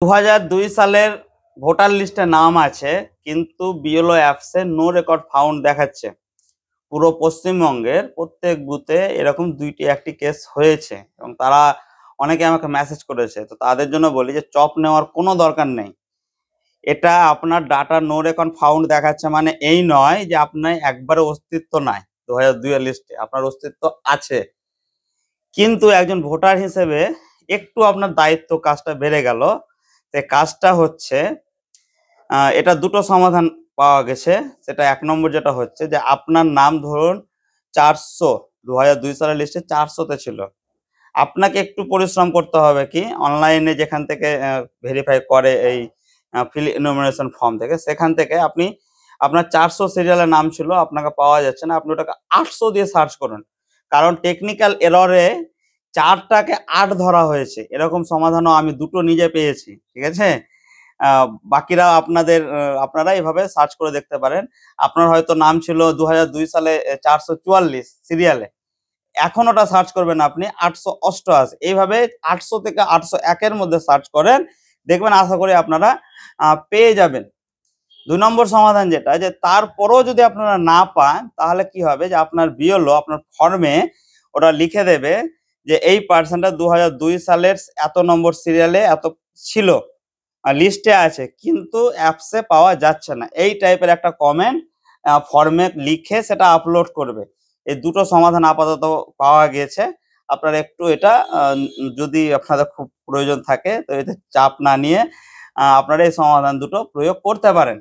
2002 সালের ভোটার লিস্টে নাম আছে, কিন্তু বিএলও অ্যাপসে নো রেকর্ড ফাউন্ড দেখাচ্ছে। পুরো পশ্চিমবঙ্গের প্রত্যেক বুথে এরকম একটি কেস হয়েছে এবং তারা অনেকে আমাকে মেসেজ করেছে। তো তাদের জন্য বলি যে চপ নেওয়ার কোনো দরকার নেই। এটা আপনার ডাটা নো রেকর্ড ফাউন্ড দেখাচ্ছে মানে এই নয় যে আপনার একবারে অস্তিত্ব নাই। 2002 এর লিস্টে আপনার অস্তিত্ব আছে, কিন্তু একজন ভোটার হিসেবে একটু আপনার দায়িত্ব কাজটা বেড়ে গেল। যে কাজটা হচ্ছে এটা দুটো সমাধান পাওয়া গেছে। সেটা 1 নম্বর যেটা হচ্ছে যে আপনার নাম ধরুন 400, 2002 সালের লিস্টে 400 তে ছিল। আপনাকে একটু পরিশ্রম করতে হবে, কি অনলাইনে যেখান থেকে ভেরিফাই করে এই ফিল এনুমারেশন ফর্ম থেকে, সেখান থেকে আপনি আপনার 400 সিরিয়ালের নাম ছিল, আপনাকে পাওয়া যাচ্ছে না, আপনি ওটাকে 800 দিয়ে সার্চ করুন। কারণ টেকনিক্যাল এররে 4টাকে 8 ধরা হয়েছে। এরকম সমাধানও আমি দুটো নিজে পেয়েছি, ঠিক আছে? বাকিরা আপনারা এইভাবে সার্চ করে দেখতে পারেন। আপনার হয়তো নাম ছিল 2002 সালে 444 সিরিয়ালে, এখন ওটা সার্চ করবেন আপনি 888। এইভাবে 800 থেকে 801 এর মধ্যে সার্চ করেন, দেখবেন আশা করি আপনারা পেয়ে যাবেন। 2 নম্বর সমাধান যেটা, যে তারপরেও যদি আপনারা না পান, তাহলে কি হবে যে আপনার বিএলও আপনার ফর্মে ওটা লিখে দেবে যে এই পার্সনটা 2002 সালের এত নম্বর সিরিয়ালে এত ছিল, লিস্টে আছে, কিন্তু অ্যাপসে পাওয়া যাচ্ছে না। এই টাইপের একটা কমেন্ট ফর্মে লিখে সেটা আপলোড করবে। এই দুটো সমাধান আপাতত পাওয়া গেছে। আপনারা একটু এটা যদি আপনাদের খুব প্রয়োজন থাকে তো এতে চাপ না নিয়ে আপনারা এই সমাধান দুটো প্রয়োগ করতে পারেন।